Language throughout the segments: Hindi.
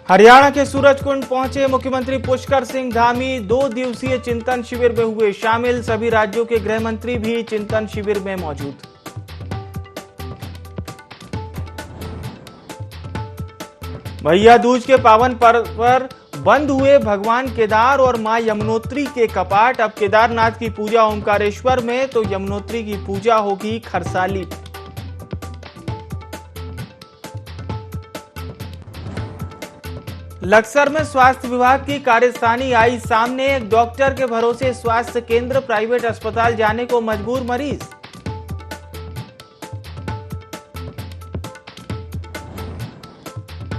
हरियाणा के सूरजकुंड पहुंचे मुख्यमंत्री पुष्कर सिंह धामी 2 दिवसीय चिंतन शिविर में हुए शामिल। सभी राज्यों के गृह मंत्री भी चिंतन शिविर में मौजूद। भैया दूज के पावन पर्व पर बंद हुए भगवान केदार और मां यमुनोत्री के कपाट। अब केदारनाथ की पूजा ओंकारेश्वर में तो यमुनोत्री की पूजा होगी खरसाली। लक्सर में स्वास्थ्य विभाग की कार्यस्थानी आई सामने। एक डॉक्टर के भरोसे स्वास्थ्य केंद्र प्राइवेट अस्पताल जाने को मजबूर मरीज।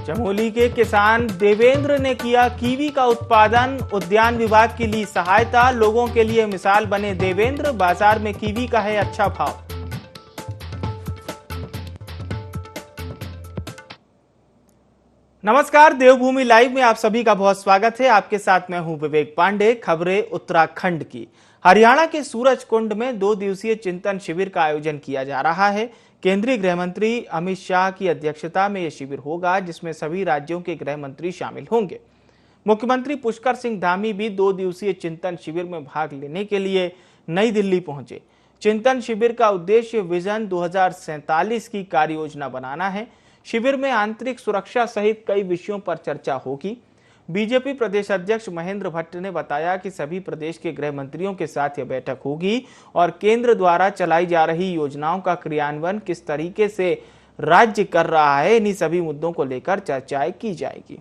चमोली के किसान देवेंद्र ने किया कीवी का उत्पादन। उद्यान विभाग की ली सहायता। लोगों के लिए मिसाल बने देवेंद्र। बाजार में कीवी का है अच्छा भाव। नमस्कार, देवभूमि लाइव में आप सभी का बहुत स्वागत है। आपके साथ मैं हूं विवेक पांडे। खबरें उत्तराखंड की। हरियाणा के सूरजकुंड में 2 दिवसीय चिंतन शिविर का आयोजन किया जा रहा है। केंद्रीय गृह मंत्री अमित शाह की अध्यक्षता में यह शिविर होगा, जिसमें सभी राज्यों के गृह मंत्री शामिल होंगे। मुख्यमंत्री पुष्कर सिंह धामी भी 2 दिवसीय चिंतन शिविर में भाग लेने के लिए नई दिल्ली पहुंचे। चिंतन शिविर का उद्देश्य विजन 2047 की कार्य योजना बनाना है। शिविर में आंतरिक सुरक्षा सहित कई विषयों पर चर्चा होगी। बीजेपी प्रदेश अध्यक्ष महेंद्र भट्ट ने बताया कि सभी प्रदेश के गृह मंत्रियों के साथ यह बैठक होगी और केंद्र द्वारा चलाई जा रही योजनाओं का क्रियान्वयन किस तरीके से राज्य कर रहा है, इन्हीं सभी मुद्दों को लेकर चर्चाएं की जाएगी।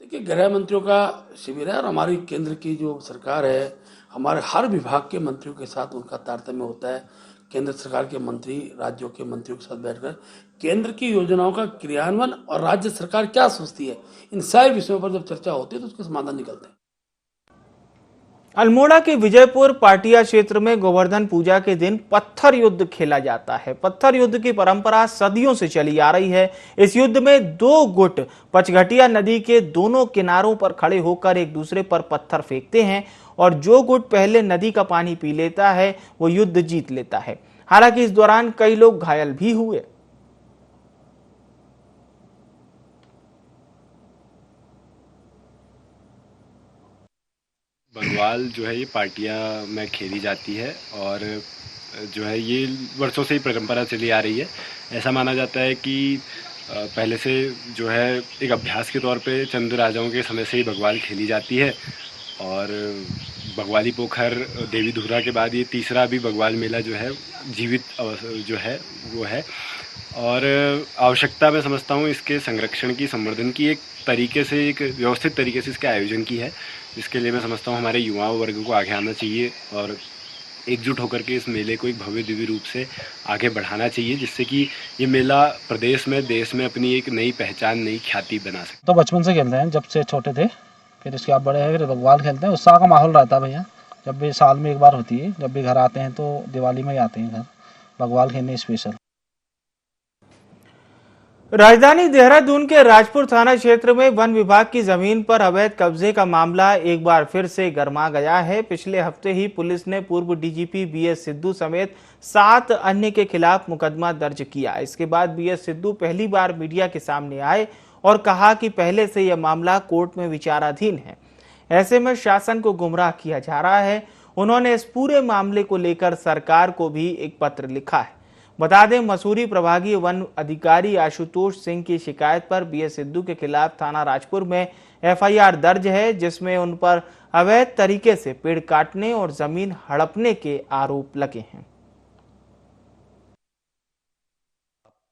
देखिए, गृह मंत्रियों का शिविर है और हमारी केंद्र की जो सरकार है, हमारे हर विभाग के मंत्रियों के साथ उनका तारतम्य होता है। केंद्र सरकार के मंत्री राज्यों के मंत्रियों के साथ बैठकर केंद्र की योजनाओं का क्रियान्वयन और राज्य सरकार क्या सोचती है, इन सारे विषयों पर जब चर्चा होती है तो उसके समाधान निकलते हैं। अल्मोड़ा के विजयपुर पाटिया क्षेत्र में गोवर्धन पूजा के दिन पत्थर युद्ध खेला जाता है। पत्थर युद्ध की परंपरा सदियों से चली आ रही है। इस युद्ध में 2 गुट पचघटिया नदी के दोनों किनारों पर खड़े होकर एक दूसरे पर पत्थर फेंकते हैं और जो गुट पहले नदी का पानी पी लेता है वो युद्ध जीत लेता है। हालांकि इस दौरान कई लोग घायल भी हुए। बंगवाल जो है ये पाटिया में खेली जाती है और जो है ये वर्षों से ही परंपरा चली आ रही है। ऐसा माना जाता है कि पहले से जो है एक अभ्यास के तौर पे चंद राजाओं के समय से ही बंगवाल खेली जाती है और बंगवाली पोखर देवी धुरा के बाद ये तीसरा भी बंगवाल मेला जो है जीवित जो है वो है और आवश्यकता मैं समझता हूँ इसके संरक्षण की, संवर्धन की एक तरीके से, एक व्यवस्थित तरीके से इसके आयोजन की है, जिसके लिए मैं समझता हूँ हमारे युवा वर्ग को आगे आना चाहिए और एकजुट होकर के इस मेले को एक भव्य दिव्य रूप से आगे बढ़ाना चाहिए, जिससे कि ये मेला प्रदेश में, देश में अपनी एक नई पहचान, नई ख्याति बना सके। तो बचपन से खेलते हैं, जब से छोटे थे, फिर इसके बाद बड़े हैं, फिर बंगवाल खेलते हैं। उत्साह का माहौल रहता है भैया। जब भी साल में एक बार होती है, जब भी घर आते हैं तो दिवाली में ही आते हैं घर बंगवाल खेलने स्पेशल। राजधानी देहरादून के राजपुर थाना क्षेत्र में वन विभाग की जमीन पर अवैध कब्जे का मामला एक बार फिर से गरमा गया है। पिछले हफ्ते ही पुलिस ने पूर्व डीजीपी बीएस सिद्धू समेत 7 अन्य के खिलाफ मुकदमा दर्ज किया। इसके बाद बीएस सिद्धू पहली बार मीडिया के सामने आए और कहा कि पहले से यह मामला कोर्ट में विचाराधीन है। ऐसे में शासन को गुमराह किया जा रहा है। उन्होंने इस पूरे मामले को लेकर सरकार को भी एक पत्र लिखा है। बता दें, मसूरी प्रभागीय वन अधिकारी आशुतोष सिंह की शिकायत पर बीएस सिद्धू के खिलाफ थाना राजपुर में एफआईआर दर्ज है, जिसमें उन पर अवैध तरीके से पेड़ काटने और जमीन हड़पने के आरोप लगे हैं।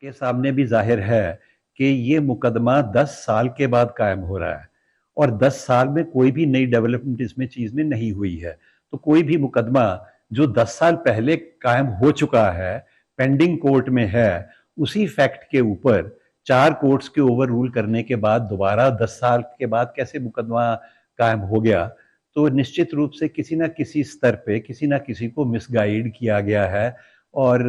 के सामने भी जाहिर है कि ये मुकदमा 10 साल के बाद कायम हो रहा है और 10 साल में कोई भी नई डेवलपमेंट इसमें चीज में नहीं हुई है। तो कोई भी मुकदमा जो 10 साल पहले कायम हो चुका है, पेंडिंग कोर्ट में है, उसी फैक्ट के ऊपर 4 कोर्ट्स के ओवर रूल करने के बाद दोबारा 10 साल के बाद कैसे मुकदमा कायम हो गया, तो निश्चित रूप से किसी ना किसी स्तर पे किसी ना किसी को मिसगाइड किया गया है। और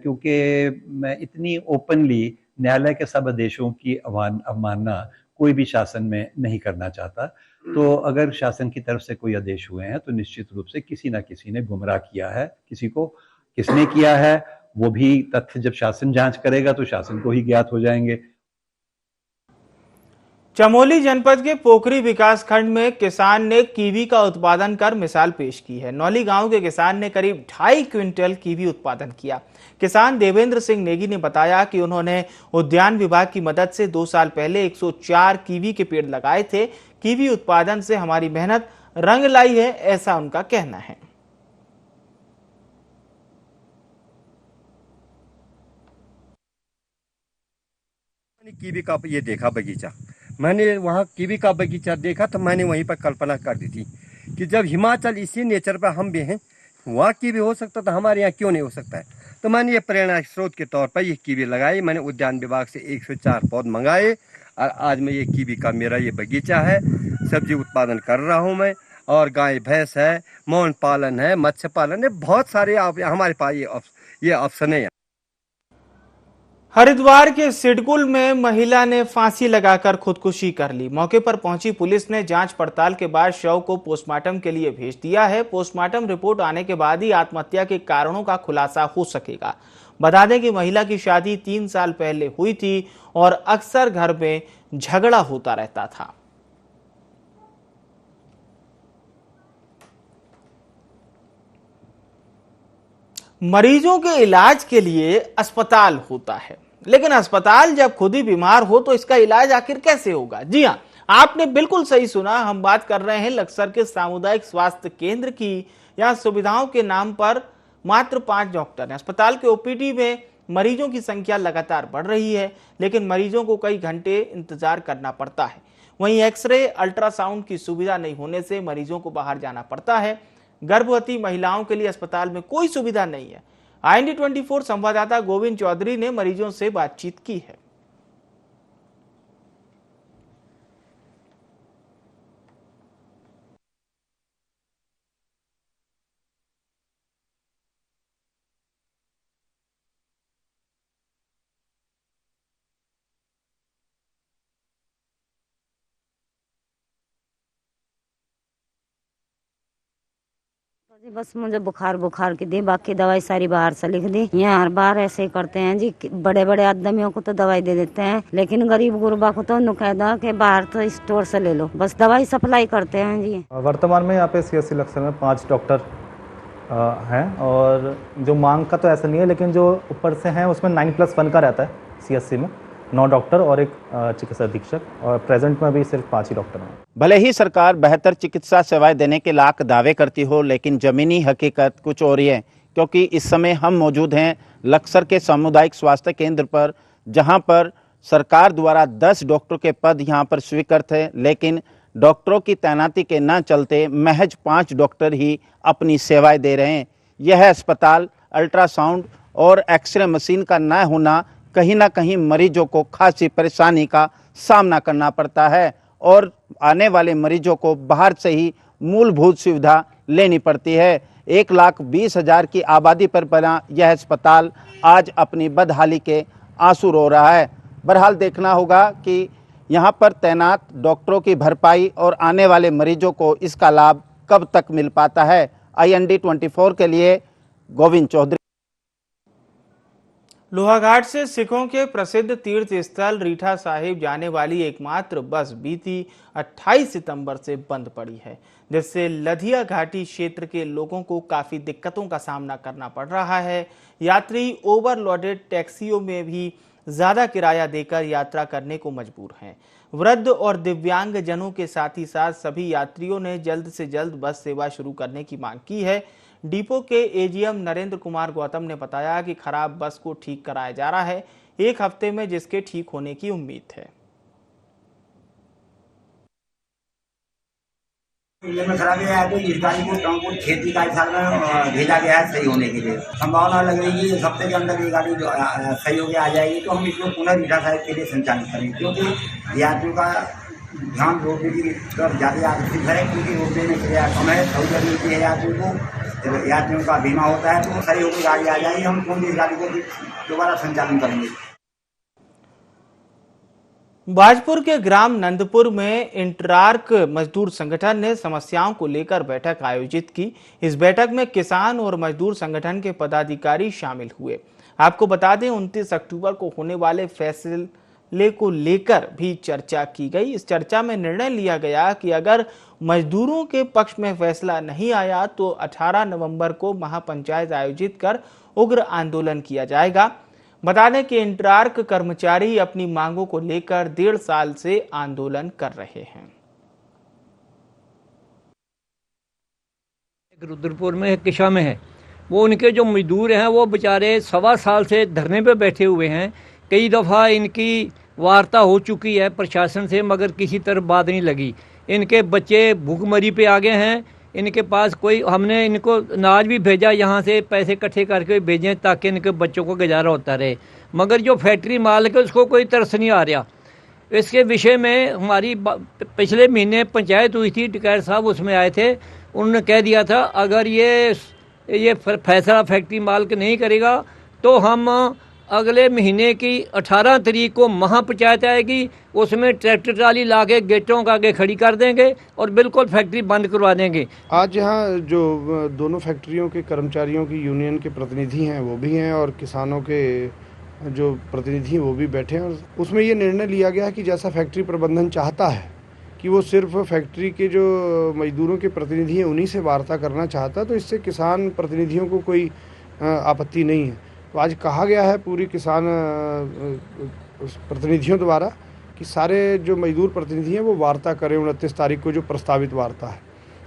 क्योंकि मैं इतनी ओपनली न्यायालय के सब आदेशों की अवमानना कोई भी शासन में नहीं करना चाहता, तो अगर शासन की तरफ से कोई आदेश हुए हैं तो निश्चित रूप से किसी ना किसी ने गुमराह किया है, किसी को किसने किया है वो भी तथ्य जब शासन जांच करेगा तो शासन को ही ज्ञात हो जाएंगे। चमोली जनपद के पोखरी विकास खंड में किसान ने कीवी का उत्पादन कर मिसाल पेश की है। नौली गांव के किसान ने करीब 2.5 क्विंटल कीवी उत्पादन किया। किसान देवेंद्र सिंह नेगी ने बताया कि उन्होंने उद्यान विभाग की मदद से 2 साल पहले 104 कीवी के पेड़ लगाए थे। कीवी उत्पादन से हमारी मेहनत रंग लाई है, ऐसा उनका कहना है। कीवी का ये देखा बगीचा, मैंने वहाँ कीवी का बगीचा देखा तो मैंने वहीं पर कल्पना कर दी थी कि जब हिमाचल इसी नेचर पर हम भी हैं, वहाँ कीवी हो सकता तो हमारे यहाँ क्यों नहीं हो सकता है। तो मैंने ये प्रेरणा स्रोत के तौर पर ये कीवी लगाई। मैंने उद्यान विभाग से 104 पौध मंगाए और आज मैं ये कीवी का मेरा ये बगीचा है, सब्जी उत्पादन कर रहा हूँ मैं। और गाय भैंस है, मौन पालन है, मत्स्य पालन है, बहुत सारे हमारे पास ये ऑप्शन है। हरिद्वार के सिडकुल में महिला ने फांसी लगाकर खुदकुशी कर ली। मौके पर पहुंची पुलिस ने जांच पड़ताल के बाद शव को पोस्टमार्टम के लिए भेज दिया है। पोस्टमार्टम रिपोर्ट आने के बाद ही आत्महत्या के कारणों का खुलासा हो सकेगा। बता दें कि महिला की शादी 3 साल पहले हुई थी और अक्सर घर में झगड़ा होता रहता था। मरीजों के इलाज के लिए अस्पताल होता है, लेकिन अस्पताल जब खुद ही बीमार हो तो इसका इलाज आखिर कैसे होगा? जी हां, आपने बिल्कुल सही सुना। हम बात कर रहे हैं लक्सर के सामुदायिक स्वास्थ्य केंद्र की। यहां सुविधाओं के नाम पर मात्र 5 डॉक्टर हैं। अस्पताल के ओपीडी में मरीजों की संख्या लगातार बढ़ रही है, लेकिन मरीजों को कई घंटे इंतजार करना पड़ता है। वहीं एक्सरे, अल्ट्रासाउंड की सुविधा नहीं होने से मरीजों को बाहर जाना पड़ता है। गर्भवती महिलाओं के लिए अस्पताल में कोई सुविधा नहीं है। IND 24 संवाददाता गोविंद चौधरी ने मरीजों से बातचीत की है। जी बस मुझे बुखार की दी, बाकी दवाई सारी बाहर से लिख दी। यहाँ हर बार ऐसे ही करते हैं जी, बड़े बड़े आदमियों को तो दवाई दे देते हैं, लेकिन गरीब गुरबा को तो नुकैदा के बाहर तो स्टोर से ले लो, बस दवाई सप्लाई करते हैं जी। वर्तमान में यहाँ पे CSC लक्सर में 5 डॉक्टर हैं और जो मांग का तो ऐसा नहीं है, लेकिन जो ऊपर से हैं उसमें 9+1 का रहता है। CSC में 9 डॉक्टर और एक चिकित्सा अधीक्षक, और प्रेजेंट में भी सिर्फ 5 ही डॉक्टर हैं। भले ही सरकार बेहतर चिकित्सा सेवाएं देने के लाख दावे करती हो, लेकिन जमीनी हकीकत कुछ और ही है। क्योंकि इस समय हम मौजूद हैं लक्सर के सामुदायिक स्वास्थ्य केंद्र पर, जहां पर सरकार द्वारा 10 डॉक्टर के पद यहां पर स्वीकृत है, लेकिन डॉक्टरों की तैनाती के न चलते महज 5 डॉक्टर ही अपनी सेवाएं दे रहे हैं। यह अस्पताल अल्ट्रासाउंड और एक्सरे मशीन का न होना कहीं ना कहीं मरीजों को खासी परेशानी का सामना करना पड़ता है और आने वाले मरीजों को बाहर से ही मूलभूत सुविधा लेनी पड़ती है। 1,20,000 की आबादी पर बना यह अस्पताल आज अपनी बदहाली के आंसू रो रहा है। बहरहाल देखना होगा कि यहाँ पर तैनात डॉक्टरों की भरपाई और आने वाले मरीजों को इसका लाभ कब तक मिल पाता है। IND 24 के लिए गोविंद चौधरी। लोहाघाट से सिखों के प्रसिद्ध तीर्थ स्थल रीठा साहिब जाने वाली एकमात्र बस बीती 28 सितंबर से बंद पड़ी है, जिससे लधिया घाटी क्षेत्र के लोगों को काफी दिक्कतों का सामना करना पड़ रहा है। यात्री ओवरलोडेड टैक्सियों में भी ज्यादा किराया देकर यात्रा करने को मजबूर हैं। वृद्ध और दिव्यांग जनों के साथ ही साथ सभी यात्रियों ने जल्द से जल्द बस सेवा शुरू करने की मांग की है। डिपो के AGM नरेंद्र कुमार गौतम ने बताया कि खराब बस को ठीक कराया जा रहा है, 1 हफ्ते में जिसके ठीक होने की उम्मीद है। में खराबी आया तो इस गाड़ी को ट्रांसपोर्ट खेती का हिसाब में भेजा गया है सही होने के लिए। संभावना लग रही है इस हफ्ते के अंदर ये गाड़ी जो सही होकर आ जाएगी तो हम इसको पुनः रीठा साहिब के लिए संचालित करेंगे, क्योंकि यात्रियों का ध्यान रोडवे की तरफ ज़्यादा आकर्षित है, क्योंकि रोडवे में किराया कम है, सहूलियत मिलती है यात्रियों को, यात्रियों का बीमा होता है, तो सही होकर गाड़ी आ जाएगी। हम पुनः इस गाड़ी को दोबारा संचालन करेंगे। बाजपुर के ग्राम नंदपुर में इंटरार्क मजदूर संगठन ने समस्याओं को लेकर बैठक आयोजित की। इस बैठक में किसान और मजदूर संगठन के पदाधिकारी शामिल हुए। आपको बता दें 29 अक्टूबर को होने वाले फैसले को लेकर भी चर्चा की गई। इस चर्चा में निर्णय लिया गया कि अगर मजदूरों के पक्ष में फैसला नहीं आया तो 18 नवंबर को महापंचायत आयोजित कर उग्र आंदोलन किया जाएगा। बता दें कि इंटरार्क कर्मचारी अपनी मांगों को लेकर 1.5 साल से आंदोलन कर रहे हैं। रुद्रपुर में किशा में है, वो उनके जो मजदूर हैं वो बेचारे 1.25 साल से धरने पे बैठे हुए हैं। कई दफ़ा इनकी वार्ता हो चुकी है प्रशासन से, मगर किसी तरह बात नहीं लगी। इनके बच्चे भूखमरी पे आ गए हैं। इनके पास कोई, हमने इनको अनाज भी भेजा, यहाँ से पैसे इकट्ठे करके भेजें ताकि इनके बच्चों को गुजारा होता रहे, मगर जो फैक्ट्री मालिक है उसको कोई तरस नहीं आ रहा। इसके विषय में हमारी पिछले महीने पंचायत हुई थी, टिकैत साहब उसमें आए थे। उन्होंने कह दिया था अगर ये फैसला फैक्ट्री मालिक नहीं करेगा तो हम अगले महीने की 18 तारीख को महापंचायत आएगी, उसमें ट्रैक्टर ट्राली ला के गेटों का आगे खड़ी कर देंगे और बिल्कुल फैक्ट्री बंद करवा देंगे। आज यहाँ जो दोनों फैक्ट्रियों के कर्मचारियों की यूनियन के प्रतिनिधि हैं वो भी हैं और किसानों के जो प्रतिनिधि वो भी बैठे हैं, और उसमें ये निर्णय लिया गया है कि जैसा फैक्ट्री प्रबंधन चाहता है कि वो सिर्फ फैक्ट्री के जो मजदूरों के प्रतिनिधि हैं उन्हीं से वार्ता करना चाहता है, तो इससे किसान प्रतिनिधियों को कोई आपत्ति नहीं है। तो आज कहा गया है पूरी किसान प्रतिनिधियों द्वारा कि सारे जो मजदूर प्रतिनिधि हैं वो वार्ता करें 29 तारीख को, जो प्रस्तावित वार्ता है।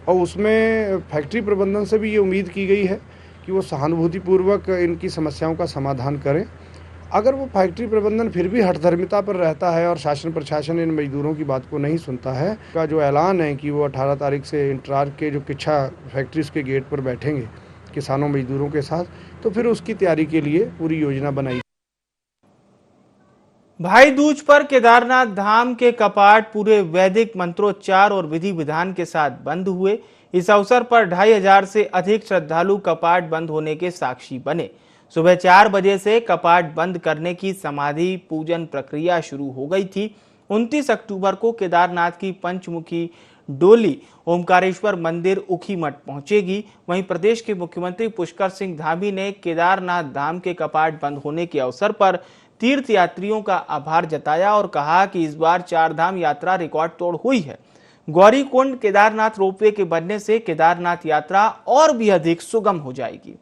और उसमें फैक्ट्री प्रबंधन से भी ये उम्मीद की गई है कि वो सहानुभूतिपूर्वक इनकी समस्याओं का समाधान करें। अगर वो फैक्ट्री प्रबंधन फिर भी हठधर्मिता पर रहता है और शासन प्रशासन इन मजदूरों की बात को नहीं सुनता है, का जो ऐलान है कि वो 18 तारीख से इंटरार्क के जो किच्छा फैक्ट्रीज के गेट पर बैठेंगे किसानों मजदूरों के साथ, तो फिर उसकी तैयारी के लिए पूरी योजना बनाई। भाई दूज पर केदारनाथ धाम के कपाट पूरे वैदिक मंत्रोच्चार और विधि विधान के साथ बंद हुए। इस अवसर पर 2500 से अधिक श्रद्धालु कपाट बंद होने के साक्षी बने। सुबह 4 बजे से कपाट बंद करने की समाधि पूजन प्रक्रिया शुरू हो गई थी। 29 अक्टूबर को केदारनाथ की पंचमुखी डोली ओमकारेश्वर मंदिर ऊखीमठ पहुंचेगी। वहीं प्रदेश के मुख्यमंत्री पुष्कर सिंह धामी ने केदारनाथ धाम के कपाट बंद होने के अवसर पर तीर्थ यात्रियों का आभार जताया और कहा कि इस बार 4 धाम यात्रा रिकॉर्ड तोड़ हुई है। गौरीकुंड केदारनाथ रोपवे के बनने से केदारनाथ यात्रा और भी अधिक सुगम हो जाएगी।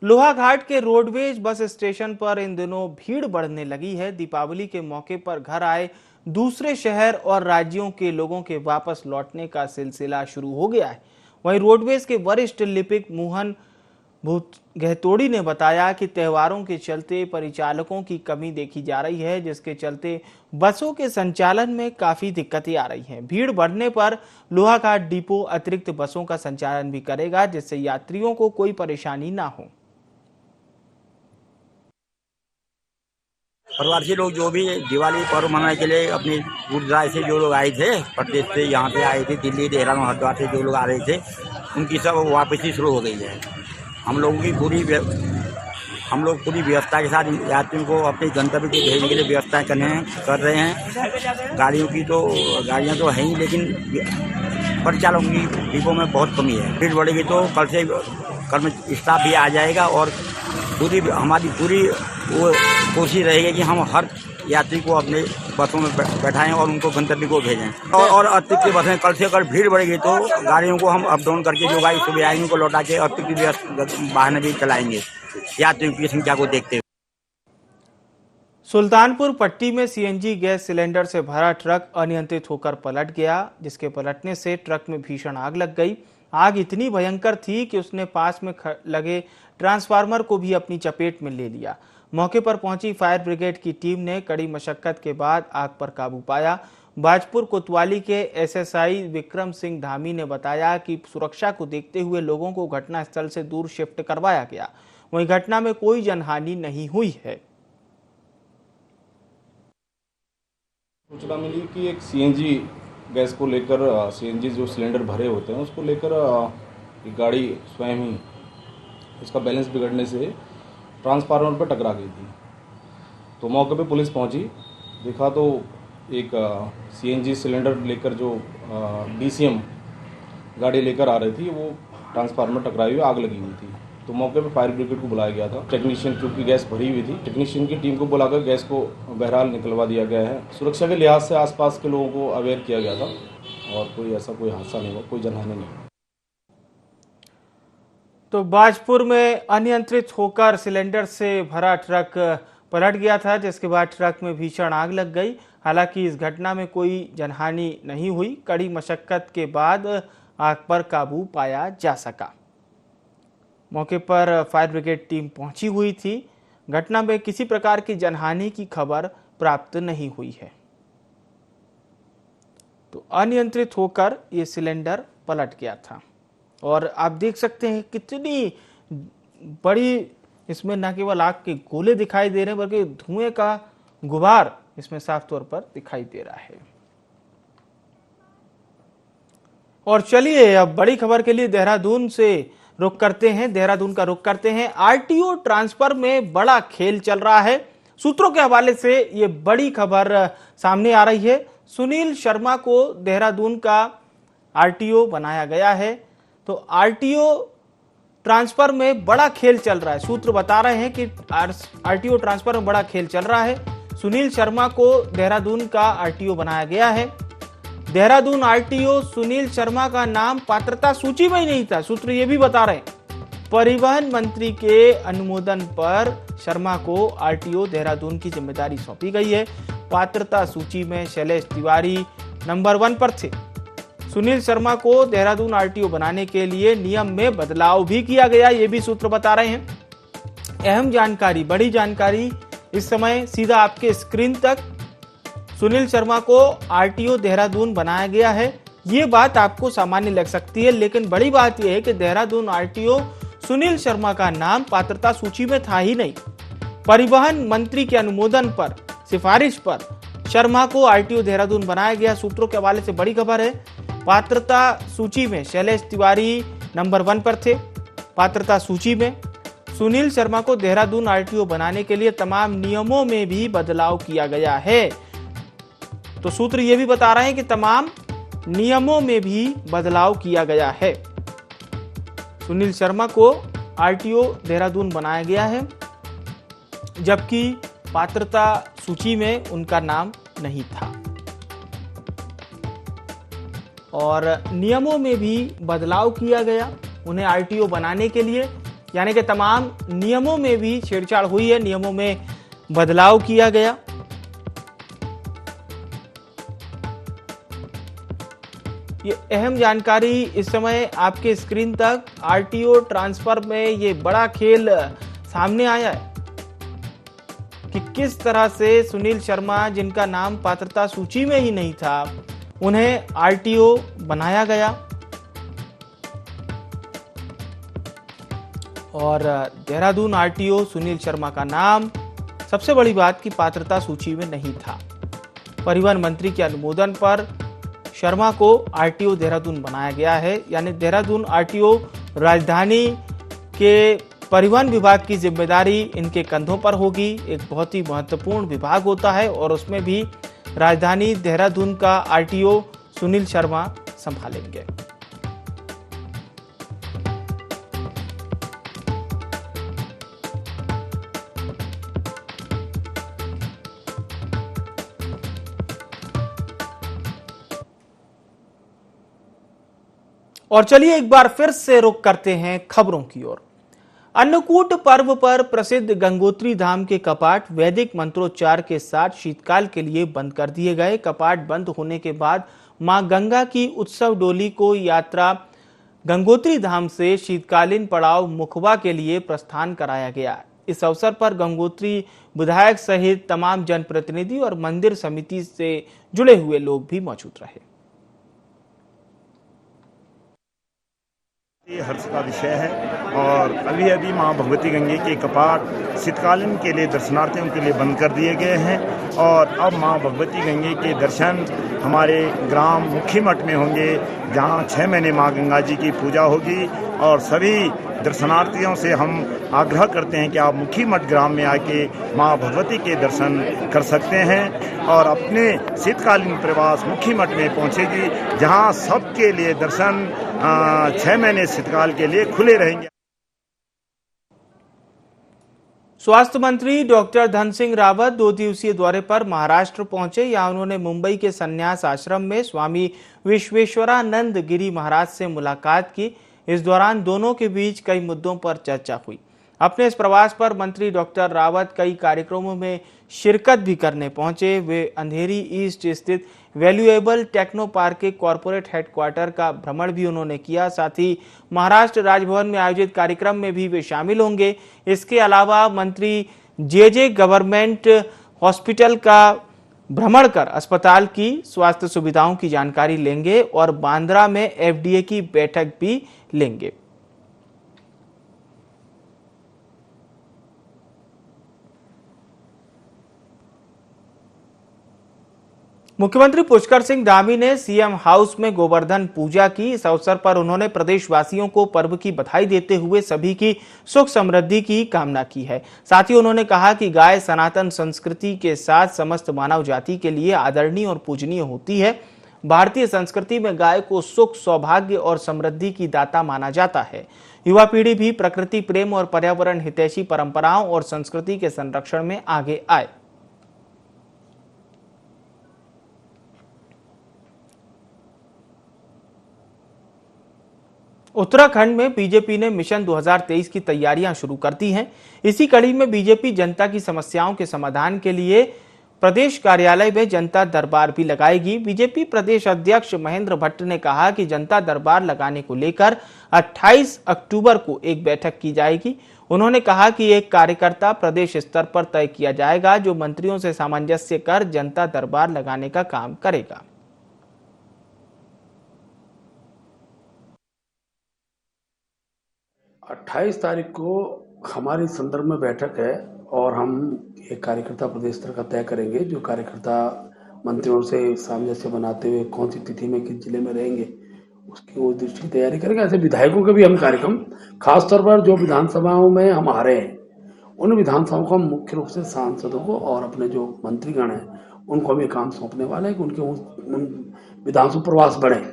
लोहाघाट के रोडवेज बस स्टेशन पर इन दिनों भीड़ बढ़ने लगी है। दीपावली के मौके पर घर आए दूसरे शहर और राज्यों के लोगों के वापस लौटने का सिलसिला शुरू हो गया है। वहीं रोडवेज के वरिष्ठ लिपिक मोहन गहतोड़ी ने बताया कि त्योहारों के चलते परिचालकों की कमी देखी जा रही है, जिसके चलते बसों के संचालन में काफी दिक्कतें आ रही हैं। भीड़ बढ़ने पर लोहाघाट डिपो अतिरिक्त बसों का संचालन भी करेगा, जिससे यात्रियों को कोई परेशानी ना हो। प्रवासी लोग जो भी दिवाली पर्व मनाने के लिए अपनी दूर दराज से जो लोग आए थे, प्रदेश से यहाँ पे आए थे, दिल्ली देहरादून हरिद्वार से जो लोग आ रहे थे, उनकी सब वापसी शुरू हो गई है। हम लोग पूरी व्यवस्था के साथ यात्रियों को अपने गंतव्य को भेजने के लिए व्यवस्थाएं कर रहे हैं। गाड़ियाँ तो हैं ही, लेकिन परिचालकों की डिपो में बहुत कमी है। भीड़ बढ़ेगी तो कल से स्टाफ भी आ जाएगा और हमारी पूरी वो कोशिश रहेगी कि हम हर यात्री को अपने बसों में बैठाएं और उनको गंतव्य को भेजें। और अतिरिक्त बसें कल से अगर भीड़ बढ़ेगी तो गाड़ियों को हम अप डाउन करके जो गाड़ी सुबह आएंगे उनको लौटा के अतिरिक्त वाहन भी चलाएंगे यात्रियों की संख्या को देखते हुए। सुल्तानपुर पट्टी में सीएनजी गैस सिलेंडर से भरा ट्रक अनियंत्रित होकर पलट गया, जिसके पलटने से ट्रक में भीषण आग लग गई। आग इतनी भयंकर थी कि उसने पास में लगे ट्रांसफार्मर को भी अपनी चपेट में ले लिया। मौके पर पहुंची फायर ब्रिगेड की टीम ने कड़ी मशक्कत के बाद आग पर काबू पाया। बाजपुर कोतवाली के एसएसआई विक्रम सिंह धामी ने बताया कि सुरक्षा को देखते हुए लोगों को घटनास्थल से दूर शिफ्ट करवाया गया। वहीं घटना में कोई जनहानि नहीं हुई है। सूचना मिली कि एक सीएनजी गैस को लेकर, सीएनजी जो सिलेंडर भरे होते हैं उसको लेकर एक गाड़ी स्वयं ही उसका बैलेंस बिगड़ने से ट्रांसफार्मर पर टकरा गई थी। तो मौके पे पुलिस पहुंची, देखा तो एक सीएनजी सिलेंडर लेकर जो डीसीएम गाड़ी लेकर आ रही थी, वो ट्रांसफार्मर टकराई हुई आग लगी हुई थी। तो मौके पे फायर ब्रिगेड को बुलाया गया था। टेक्नीशियन, क्योंकि गैस भरी हुई थी, टेक्नीशियन की टीम को बुलाकर गैस को बहरहाल निकलवा दिया गया है। सुरक्षा के लिहाज से आसपास के लोगों को अवेयर किया गया था और कोई हादसा नहीं हुआ, कोई जनहानि नहीं। तो बाजपुर में अनियंत्रित होकर सिलेंडर से भरा ट्रक पलट गया था, जिसके बाद ट्रक में भीषण आग लग गई। हालांकि इस घटना में कोई जनहानि नहीं हुई। कड़ी मशक्कत के बाद आग पर काबू पाया जा सका। मौके पर फायर ब्रिगेड टीम पहुंची हुई थी। घटना में किसी प्रकार की जनहानि की खबर प्राप्त नहीं हुई है। तो अनियंत्रित होकर ये सिलेंडर पलट गया था और आप देख सकते हैं कितनी बड़ी इसमें न केवल आग के गोले दिखाई दे रहे हैं बल्कि धुएं का गुबार इसमें साफ तौर पर दिखाई दे रहा है। और चलिए अब बड़ी खबर के लिए देहरादून से रुख करते हैं। देहरादून का रुख करते हैं। आरटीओ ट्रांसफर में बड़ा खेल चल रहा है। सूत्रों के हवाले से ये बड़ी खबर सामने आ रही है। सुनील शर्मा को देहरादून का आरटीओ बनाया गया है। तो आरटीओ ट्रांसफर में बड़ा खेल चल रहा है। सूत्र बता रहे हैं कि आरटीओ ट्रांसफर में बड़ा खेल चल रहा है। सुनील शर्मा को देहरादून का आरटीओ बनाया गया है। देहरादून आरटीओ सुनील शर्मा का नाम पात्रता सूची में ही नहीं था। सूत्र ये भी बता रहे हैं परिवहन मंत्री के अनुमोदन पर शर्मा को आरटीओ देहरादून की जिम्मेदारी सौंपी गई है। पात्रता सूची में शैलेश तिवारी नंबर 1 पर थे। सुनील शर्मा को देहरादून आरटीओ बनाने के लिए नियम में बदलाव भी किया गया, ये भी सूत्र बता रहे हैं। अहम जानकारी, बड़ी जानकारी इस समय सीधा आपके स्क्रीन तक। सुनील शर्मा को आरटीओ देहरादून बनाया गया है। ये बात आपको सामान्य लग सकती है, लेकिन बड़ी बात यह है कि देहरादून आरटीओ सुनील शर्मा का नाम पात्रता सूची में था ही नहीं। परिवहन मंत्री के अनुमोदन पर, सिफारिश पर शर्मा को आरटीओ देहरादून बनाया गया। सूत्रों के हवाले से बड़ी खबर है। पात्रता सूची में शैलेश तिवारी नंबर 1 पर थे। पात्रता सूची में सुनील शर्मा को देहरादून आरटीओ बनाने के लिए तमाम नियमों में भी बदलाव किया गया है। तो सूत्र ये भी बता रहे हैं कि तमाम नियमों में भी बदलाव किया गया है। सुनील शर्मा को आरटीओ देहरादून बनाया गया है, जबकि पात्रता सूची में उनका नाम नहीं था। और नियमों में भी बदलाव किया गया उन्हें आरटीओ बनाने के लिए, यानी कि तमाम नियमों में भी छेड़छाड़ हुई है, नियमों में बदलाव किया गया। ये अहम जानकारी इस समय आपके स्क्रीन तक। आरटीओ ट्रांसफर में ये बड़ा खेल सामने आया है कि किस तरह से सुनील शर्मा, जिनका नाम पात्रता सूची में ही नहीं था, उन्हें आरटीओ बनाया गया। और देहरादून आरटीओ सुनील शर्मा का नाम, सबसे बड़ी बात की पात्रता सूची में नहीं था। परिवहन मंत्री के अनुमोदन पर शर्मा को आरटीओ देहरादून बनाया गया है, यानी देहरादून आरटीओ राजधानी के परिवहन विभाग की जिम्मेदारी इनके कंधों पर होगी। एक बहुत ही महत्वपूर्ण विभाग होता है और उसमें भी राजधानी देहरादून का आरटीओ सुनील शर्मा संभालेंगे। और चलिए एक बार फिर से रुख करते हैं खबरों की ओर। अन्नकूट पर्व पर प्रसिद्ध गंगोत्री धाम के कपाट वैदिक मंत्रोच्चार के साथ शीतकाल के लिए बंद कर दिए गए। कपाट बंद होने के बाद मां गंगा की उत्सव डोली को यात्रा गंगोत्री धाम से शीतकालीन पड़ाव मुखबा के लिए प्रस्थान कराया गया। इस अवसर पर गंगोत्री विधायक सहित तमाम जनप्रतिनिधि और मंदिर समिति से जुड़े हुए लोग भी मौजूद रहे। ये हर्ष का विषय है और अभी मां भगवती गंगे के कपाट शीतकालीन के लिए दर्शनार्थियों के लिए बंद कर दिए गए हैं और अब मां भगवती गंगे के दर्शन हमारे ग्राम मुखी मठ में होंगे, जहां 6 महीने मां गंगा जी की पूजा होगी और सभी दर्शनार्थियों से हम आग्रह करते हैं कि आप मुखी मठ ग्राम में आके माँ भगवती के दर्शन कर सकते हैं और अपने शीतकालीन प्रवास मुखी मठ में पहुंचेगी, जहां सबके लिए दर्शन 6 महीने शीतकाल के लिए खुले रहेंगे। स्वास्थ्य मंत्री डॉक्टर धन सिंह रावत 2 दिवसीय दौरे पर महाराष्ट्र पहुंचे। यहाँ उन्होंने मुंबई के संन्यास आश्रम में स्वामी विश्वेश्वरानंद गिरी महाराज से मुलाकात की। इस दौरान दोनों के बीच कई मुद्दों पर चर्चा हुई। अपने इस प्रवास पर मंत्री डॉक्टर रावत कई कार्यक्रमों में शिरकत भी करने पहुंचे। वे अंधेरी ईस्ट स्थित वैल्यूएबल टेक्नो पार्क के कॉरपोरेट हेडक्वार्टर का भ्रमण भी उन्होंने किया। साथ ही महाराष्ट्र राजभवन में आयोजित कार्यक्रम में भी वे शामिल होंगे। इसके अलावा मंत्री जे गवर्नमेंट हॉस्पिटल का भ्रमण कर अस्पताल की स्वास्थ्य सुविधाओं की जानकारी लेंगे और बांद्रा में FDA की बैठक भी लेंगे। मुख्यमंत्री पुष्कर सिंह धामी ने सीएम हाउस में गोवर्धन पूजा की। इस अवसर पर उन्होंने प्रदेशवासियों को पर्व की बधाई देते हुए सभी की सुख समृद्धि की कामना की है। साथ ही उन्होंने कहा कि गाय सनातन संस्कृति के साथ समस्त मानव जाति के लिए आदरणीय और पूजनीय होती है। भारतीय संस्कृति में गाय को सुख, सौभाग्य और समृद्धि की दाता माना जाता है। युवा पीढ़ी भी प्रकृति प्रेम और पर्यावरण हितैषी परंपराओं और संस्कृति के संरक्षण में आगे आए। उत्तराखंड में बीजेपी ने मिशन 2023 की तैयारियां शुरू कर दी हैं। इसी कड़ी में बीजेपी जनता की समस्याओं के समाधान के लिए प्रदेश कार्यालय में जनता दरबार भी लगाएगी। बीजेपी प्रदेश अध्यक्ष महेंद्र भट्ट ने कहा कि जनता दरबार लगाने को लेकर 28 अक्टूबर को एक बैठक की जाएगी। उन्होंने कहा कि एक कार्यकर्ता प्रदेश स्तर पर तय किया जाएगा जो मंत्रियों से सामंजस्य कर जनता दरबार लगाने का काम करेगा। 28 तारीख को हमारी संदर्भ में बैठक है और हम एक कार्यकर्ता प्रदेश स्तर का तय करेंगे। जो कार्यकर्ता मंत्रियों से सामंजस्य बनाते हुए कौन सी तिथि में किस जिले में रहेंगे उसकी वो दृष्टि की तैयारी करेंगे। ऐसे विधायकों के भी हम कार्यक्रम, खासतौर पर जो विधानसभाओं में हम हारे हैं उन विधानसभाओं को हम मुख्य रूप से सांसदों को और अपने जो मंत्रीगण हैं उनको हम ये काम सौंपने वाले हैं कि उनके उन विधानसभा प्रवास बढ़े।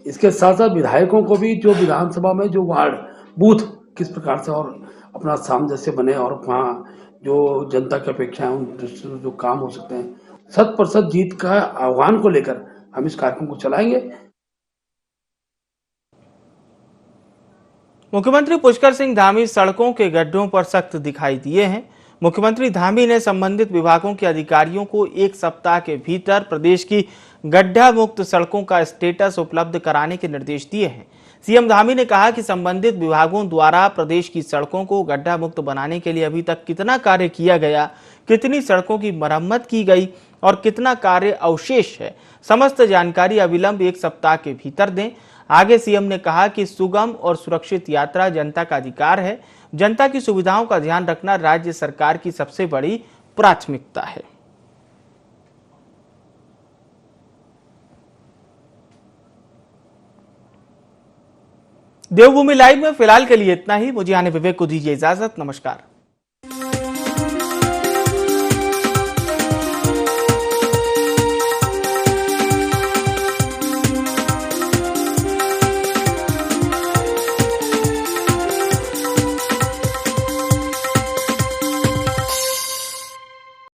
इसके साथ साथ विधायकों को भी जो विधानसभा में जो वार्ड बूथ किस प्रकार से और अपना सामंजस्य बने और वहाँ जो जनता की अपेक्षा है उन दृष्टि जो काम हो सकते हैं, 100% जीत का आह्वान को लेकर हम इस कार्यक्रम को चलाएंगे। मुख्यमंत्री पुष्कर सिंह धामी सड़कों के गड्ढों पर सख्त दिखाई दिए हैं। मुख्यमंत्री धामी ने संबंधित विभागों के अधिकारियों को 1 सप्ताह के भीतर प्रदेश की गड्ढा मुक्त सड़कों का स्टेटस उपलब्ध कराने के निर्देश दिए हैं। सीएम धामी ने कहा कि संबंधित विभागों द्वारा प्रदेश की सड़कों को गड्ढा मुक्त बनाने के लिए अभी तक कितना कार्य किया गया, कितनी सड़कों की मरम्मत की गई और कितना कार्य अवशेष है, समस्त जानकारी अविलंब 1 सप्ताह के भीतर दें। आगे सीएम ने कहा कि सुगम और सुरक्षित यात्रा जनता का अधिकार है। जनता की सुविधाओं का ध्यान रखना राज्य सरकार की सबसे बड़ी प्राथमिकता है। देवभूमि लाइव में फिलहाल के लिए इतना ही। मुझे आने विवेक को दीजिए इजाजत। नमस्कार।